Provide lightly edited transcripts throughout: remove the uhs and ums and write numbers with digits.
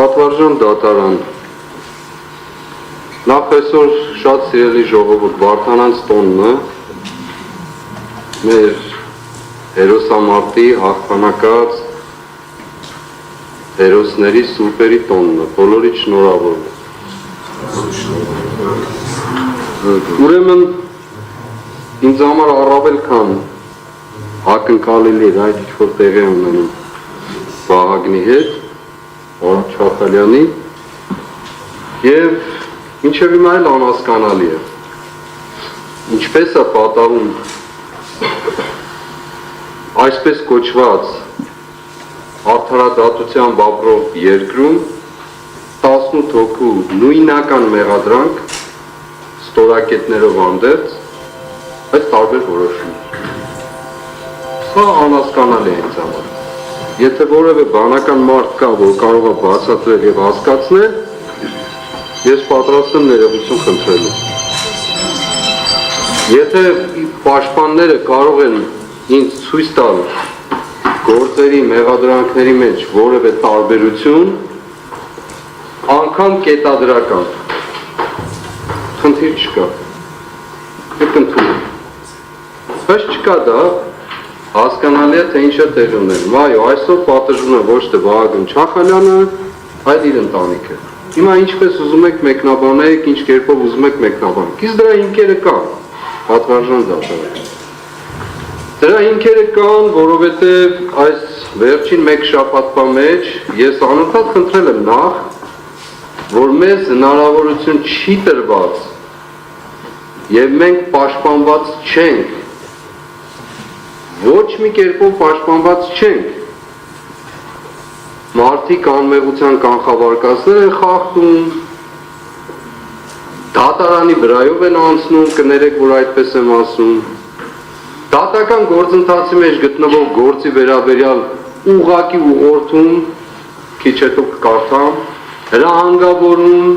Պատվարժան դատարան, նախ այսօր շատ սիրելի ժողովուրդ Վարդանանց տոնն է, մեր հերոսամարտի հաղթանակած հերոսների սուրբերի տոնն է, բոլորիդ շնորհավոր Ուրեմն ինձ համար առավել քան ակնկալելի էր այդ ինչ-որ տեղի ունենում Վահագնի հետ, Չախալյանի և մինչև հիմա էլ անհասկանալի է, ինչպես է պատահում այսպես կոչված արդարադատությամբ ապրող երկրում 18 հոգու նույնական մեղադրանք ստորակետներով անդերձ, բայց տարբեր որոշում։ Սա անհասկանալի է ինձ համար։ Եթե որևէ բանական մարդ կա, որ կարող է բացատրել և հասկացնել, ես պատրաստ եմ ներողություն խնդրելու։ Եթե պաշտպանները կարող են ինձ ցույց տալ գործերի, մեղադրանքների մեջ որևէ տարբերություն, անգամ կետադրական, խնդիր չկա, կընդունում։ Բայց չկա դա, հասկանալի է, թե ինչ է տեղի ունենում։ Այո, այսօր պատժվում է ոչ թե Վահագն Չախալյանը, այլ իր ընտանիքը։ Հիմա ինչպես ուզում եք մեկնաբանեք, ինչ կերպով ուզում եք մեկնաբանեք։ Իսկ դրա հիմքերը կան, պատվարժան դատարան։ Դրա հիմքերը կան, որովհետև այս վերջին մեկ շաբաթվա մեջ ես անընդհատ խնդրել եմ նախ, որ մեզ հնարավորություն չի տրված եւ մենք պաշտպանված չենք, ոչ մի կերպով պաշտպանված չենք, մարդիկ անմեղության կանխավարկածներ են խախտում, դատարանի վրայով են անցնում, կներեք, որ այդպես եմ ասում, դատական գործընթացի մեջ գտնվող գործի վերաբերյալ ուղղակի ուղղորդում, քիչ հետո կկարդամ, հրահանգավորում,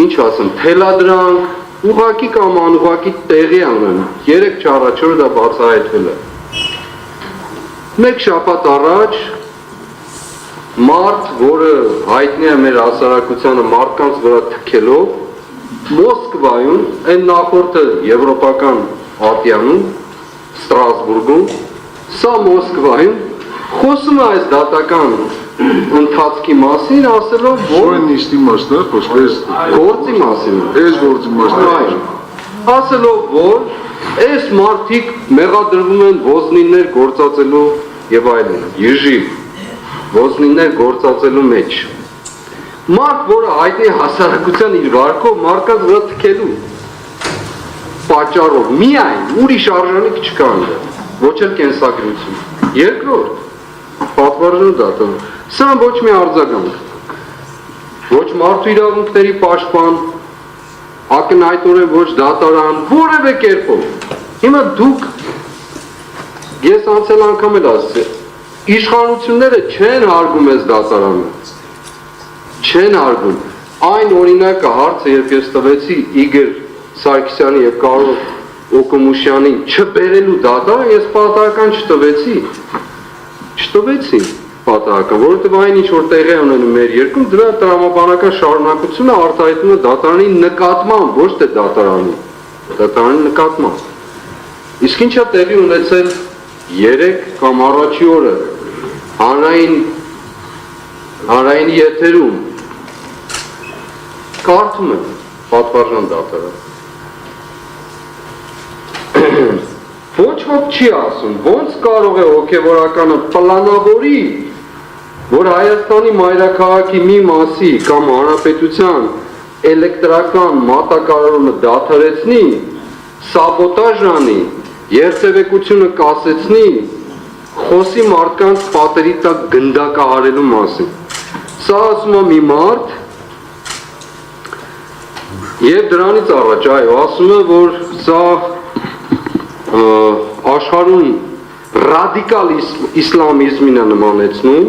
ինչ ասեմ, թելադրանք, ուղղակի կամ անուղղակի տեղի անեն, 3-4 դա բացահայտվել է։ Մեկ շաբաթ առաջ մարդ, որը հայտնի է մեր հասարակությանը մարդկանց վրա թքելով, Մոսկվայում, այն նախորդը եվրոպական ատյանում, Ստրասբուրգում, սա Մոսկվայում, խոսում է այս դատական ընթացքի մասին, ասելով, որ նիստի մասն է, խոսքես գործի մասին, այս գործի մասն է, ասելով, որ այս մարդիկ մեղադրվում են ոզնիներ գործածելու եւ այլն, Յուժի ոզնիներ գործածելու մեջ։ Մարդ, որը հայտնի հասարակության իր վարկով մարդկանց վրա թքելու պատճառով, միայն ուրիշ արժանիք չկա այնտեղ, ոչ էլ կենսագրություն։ Երկրորդ, պատվարժան դատարան, սա ոչ մի արձագանք, ոչ մարդու իրավունքների պաշտպան, ակնհայտորեն ոչ դատարան, որևէ կերպով։ Հիմա դուք, ես անցել անգամ էլ ասել, իշխանությունները չեն հարգում այս դատարանը, չեն հարգում։ Այն օրինակը հարցը, երբ ես տվեցի Իգոր Սարգսյանի եւ Կարո Օկոմուշյանին չբերելու դատարան, ես պատահական չտվեցի պատահական, որովհետև այն ինչ որ տեղի ունենում մեր երկրում, դրա տրամաբանական շարունակությունը արտահայտվում է դատարանի նկատմամբ, ոչ թե դատարանի նկատմամբ։ Իսկ ինչ է տեղի ունեցել 3 կամ առաջի օրը հանրայինի եթերում կարդում եմ պատվարժան դատարան։ Ոչ ոք չի ասում, ոնց կարող է հոգևորականը պլանավորի, որ Հայաստանի մայրաքաղաքի մի մասի կամ հանրապետության էլեկտրական մատակարարումը դադարեցնի, սաբոտաժ անի, երթևեկությունը կասեցնի, խոսի մարդկանց պատերի տակ գնդակահարելու մասին։ Սա ասում է մի մարդ, եւ դրանից առաջ, այո, ասում է, որ սա աշխարհում ռադիկալ իսլամիզմին է նմանեցնում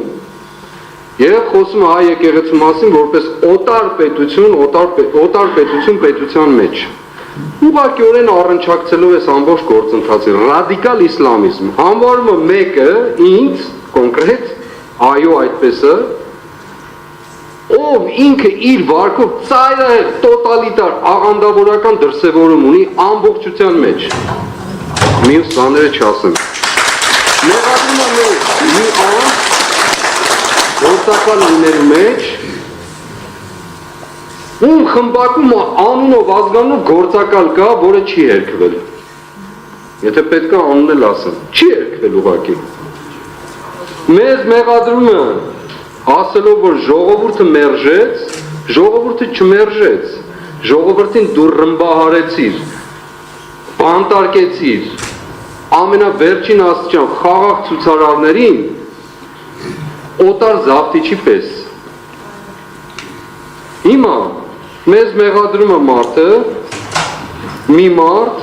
եւ խոսում է հայ եկեղեցու մասին որպես օտար պետություն պետության մեջ։ Ուղղակիորեն առնչակցելով այս ամբողջ գործընթացին ռադիկալ իսլամիզմ համարում է մեկը ինձ կոնկրետ այո այդպես է ով ինքը իր վարկով ծայրահեղ տոտալիտար աղանդավորական դրսևորում ունի ամբողջության մեջ։ Մյուս բաները չասեմ։ Մեղադրում է մի անձ գործակալ լինելու մեջ, ում խմբակում անունով ազգանունով գործակալ կա, որը չի հերքվել։ Եթե պետք է անուն էլ ասեմ, չի հերքվել ուղղակի։ Մեզ մեղադրում է ասելով, որ ժողովուրդը մերժեց, ժողովուրդը չմերժեց, ժողովրդին դու ռմբահարեցիր, բանտարկեցիր, ամենավերջին աստիճան խաղաղ ցուցարարներին օտար զավթիչի պես։ Հիմա մեզ մեղադրում է մարդը, մի մարդ,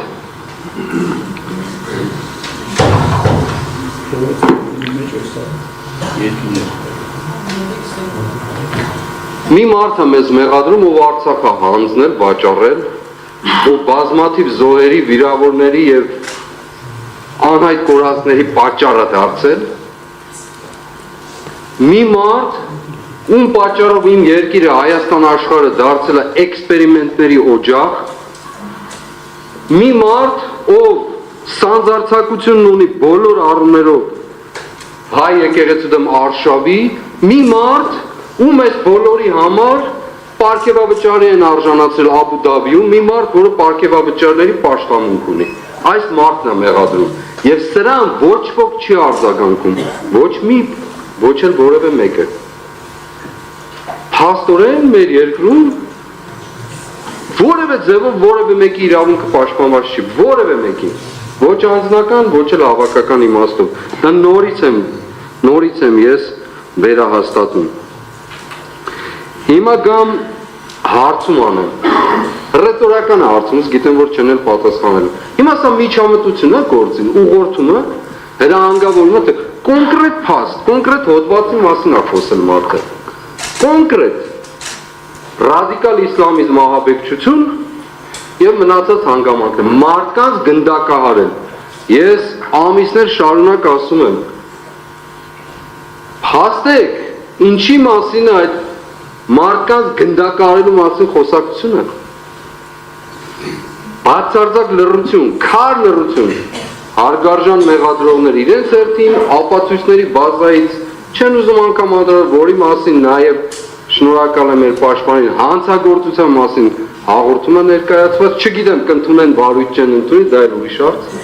մի մարդ է մեզ մեղադրում, ով Արցախ է հանձնել, վաճառել, ով բազմաթիվ զոհերի, վիրավորների եւ անհայտ կորածների պատճառ է դարձել։ Մի մարդ, ում պատճառով իմ երկիրը Հայաստան աշխարհը դարձել է էքսպերիմենտների օջախ, մի մարդ, ով սանձարձակությունն ունի բոլոր առումներով հայ եկեղեցու դեմ արշավի, մի մարդ, ում այս բոլորի համար պարգևավճարի են արժանացրել Աբու Դաբիում, մի մարդ, որը պարգևավճարների պաշտամունք ունի։ Այս մարդն է մեղադրում եւ սրան ոչ ոք չի արձագանքում, ոչ մի, ոչ էլ որևէ մեկը։ Փաստորեն մեր երկրում որևէ ձևով որևէ մեկի իրավունքը պաշտպանված չի, որևէ մեկի, ոչ անձնական, ոչ էլ հավաքական իմաստով։ Դա նորից եմ ես վերահաստատում։ Հիմա գամ հարցում անեմ, ռետորական հարցում, գիտեմ, որ չեն էլ պատասխանել։ Հիմա սա միջամտություն է գործին, ուղղորդումը, հրահանգավորումը, թե կոնկրետ փաստ, կոնկրետ հոդվածի մասին է խոսել մարդը, կոնկրետ ռադիկալ իսլամիզմ ահաբեկչություն եւ մնացած հանգամանքներ, մարդկանց գնդակահարել։ Ես ամիսներ շարունակ ասում եմ, փաստեք, ինչի մասին է այդ մարդկանց գնդակահարելու մասին խոսակցությունը, բացարձակ լռություն, քար լռություն, հարգարժան մեղադրողներ իրենց հերթին ապացույցների բազայից չեն ուզում անգամ անդրադառնալ, որի մասին նաև շնորհակալ եմ մեր պաշտպանին հանցագործության մասին հաղորդում է ներկայացված, չգիտեմ կընդունեն վարույթ չեն ընդունի, դա էլ ուրիշ հարց։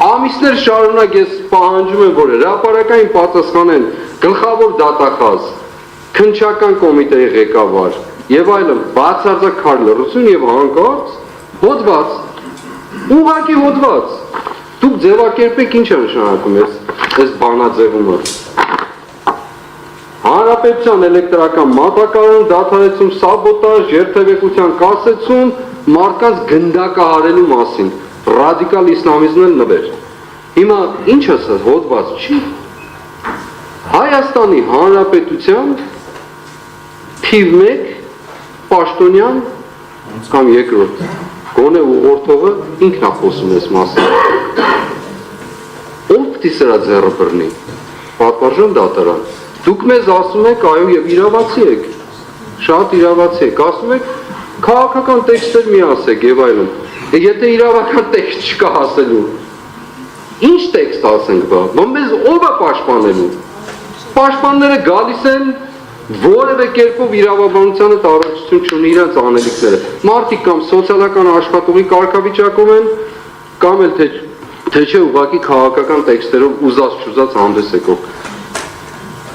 Ամիսներ շարունակ ես պահանջում եմ, որ հրապարակային պատասխանեն գլխավոր դատախազ, քննչական կոմիտեի ղեկավար եւ այլն, բացարձակ քար լռություն եւ հանկարծ հոդված, ուղղակի հոդված։ Դուք ձևակերպեք ինչ է նշանակում այս բանաձևումը։ Հանրապետության էլեկտրական մատակարարում դադարեցում, սաբոտաժ, երթևեկության կասեցում, մարդկանց գնդակահարելու մասին, ռադիկալ իսլամիզմն էլ նվեր։ Հիմա ինչ ասած, հոդված չի։ Հայաստանի Հանրապետության թիվ 1 պաշտոնյան կամ երկրորդ գոնե ուղղորդողը ինքն է խոսում այս մասին։ Ով պիտի սրա ձեռը բռնի։ Պատվարժան դատարան։ Դուք մեզ ասում եք, այո, եւ իրավացի եք։ Շատ իրավացի եք։ Ասում եք, քաղաքական տեքստեր մի ասեք եւ այլն։ Եթե իրավական տեքստ չկա ասելու, ինչ տեքստ ասենք բա։ Ո՞վ մեզ ով է պաշտպանելու։ Պաշտպանները գալիս են որևէ կերպով իրավաբանությանը տարածություն չունի իրենց անելիքները։ Մարդիկ կամ սոցիալական աշխատողի կարգավիճակում են, կամ էլ թե չէ ուղղակի քաղաքական տեքստերով ուզած-չուզած հանդես եկող։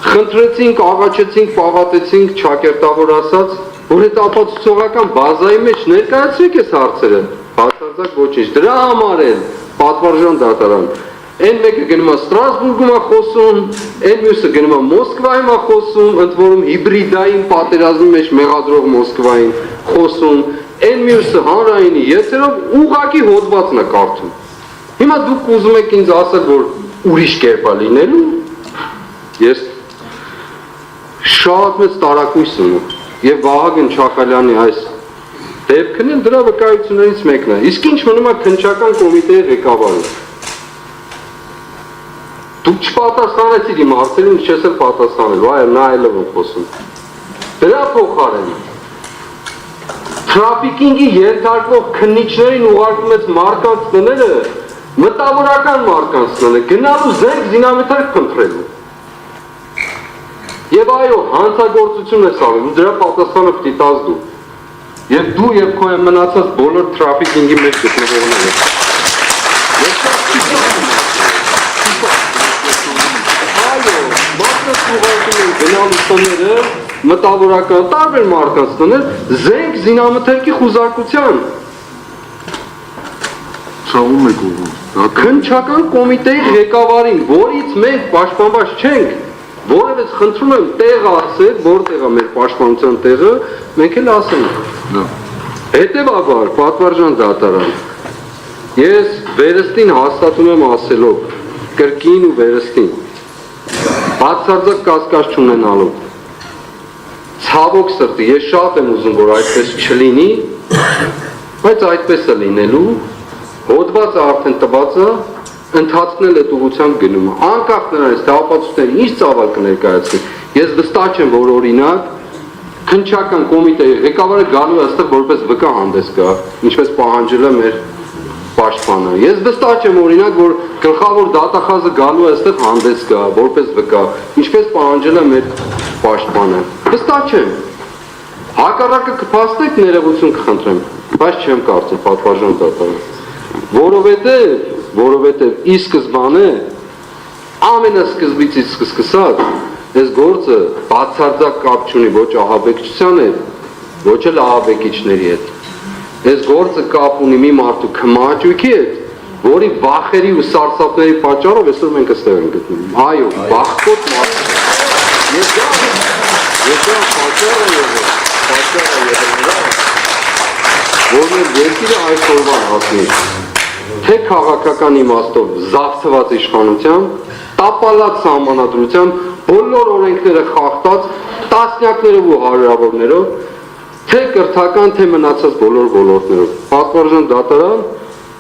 Խնդրեցինք, աղաչեցինք, պաղատեցինք, ճակերտավոր ասած, որ այդ ապացուցողական բազայի մեջ ներկայացրեք այս հարցերը։ Բացարձակ ոչինչ։ Դրա համար էլ պատվարժան դատարան։ Այն մեկը գնում է Ստրասբուրգում է խոսում, այն մյուսը գնում է Մոսկվայում է խոսում, ընդ որում հիբրիդային պատերազմի մեջ մեղադրող Մոսկվային խոսում, այն մյուսը հանրայինի եթերով ուղղակի հոդվածն է կարդում։ Հիմա դուք ուզում եք ինձ ասել, որ ուրիշ կերպ է լինելու։ Ես շատ մեծ տարակույս ունեմ եւ Վահագն Չախալյանի այս դեպքն էլ դրա վկայություններից մեկն է։ Իսկ ինչ մնում է քննչական կոմիտեի ղեկավարը։ Դուք չպատասխանեցիք իմ հարցերին, չես էլ պատասխանել, այո, նա այլով եմ խոսում։ Դրա փոխարեն Թրաֆիկինգի ենթարկվող քննիչներին ուղարկում ես մարկանց տները, մտավորական մարկանց տները, գնալու զենք զինամթերք փնտրելու։ Եվ այո, հանցագործություն ես անում, դրա պատասխանը պիտի տաս դու։ Եվ դու եւ քո մնացած բոլոր թրաֆիկինգի մեջ գտնվողները։ Այո, մարդկանց ուղարկում են գնալու տները, մտավորական տարբեր մարդկանց տներ, զենք զինամթերքի խուզարկության։ Ցավում եք ուղղում։ Քննչական կոմիտեի ղեկավարին, որից մենք պաշտպանված չենք, որևէ խնդրում եմ տեղ ասել, որտեղ է մեր պաշտպանության տեղը, մենք էլ ասենք։ Դա։ Հետևաբար, պատվարժան դատարան, ես վերստին հաստատում եմ ասելով, կրկին ու վերստին, բացարձակ կասկած չունենալով, ցավոք սրտի, ես շատ եմ ուզում, որ այդպես չլինի, բայց այդպես է լինելու, հոդվածը արդեն տված է, ընթացքն էլ այդ ուղղությամբ գնում է, անկախ նրանից, թե ապացույցները ինչ ծավալ կներկայացնի, ես վստահ եմ, որ օրինակ, քննչական կոմիտեի ղեկավարը գալու է այստեղ որպես վկա հանդես գա, ինչպես պահանջել է մեր պաշտպանը։ Ես վստահ եմ օրինակ, որ գլխավոր դատախազը գալու է այստեղ հանդես գա, որպես վկա, ինչպես պահանջել է մեր պաշտպանը։ Վստահ չեմ։ Հակառակը կփաստեք ներողություն կխնդրեմ, բայց չեմ կարծում պատվարժան դատարան։ Որովհետև ի սկզբանե ամենասկզբից սկսած այս գործը բացարձակ կապ չունի ոչ ահաբեկչության հետ, ոչ էլ ահաբեկիչների հետ։ Այս գործը կապ ունի մի մարդու քմահաճույքի հետ, որի վախերի ու սարսափների պատճառով այսօր մենք այստեղ ենք գտնվում։ Այո, բախկոտ մարդ։ Ես դա պատճառը եղել, որ մեր երկիրը այսօրվան հասնի, թե քաղաքական իմաստով զավթված իշխանությամբ, տապալած սահմանադրությամբ, բոլոր օրենքները խախտած, տասնյակներով ու հարյուրավորներով, թե կրթական, թե մնացած բոլոր ոլորտներով։ Պատվարժան դատարան,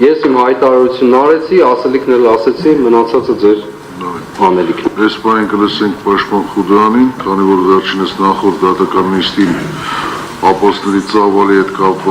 ես իմ հայտարարությունն արեցի, ասելիքն էլ ասեցի, մնացածը ձեր անելիքն։ Այս պահին կլսենք պաշտպան Խուդրանին, քանի որ վերջինս նախորդ դատական նիստին ապոստների ծավալի հետ կապված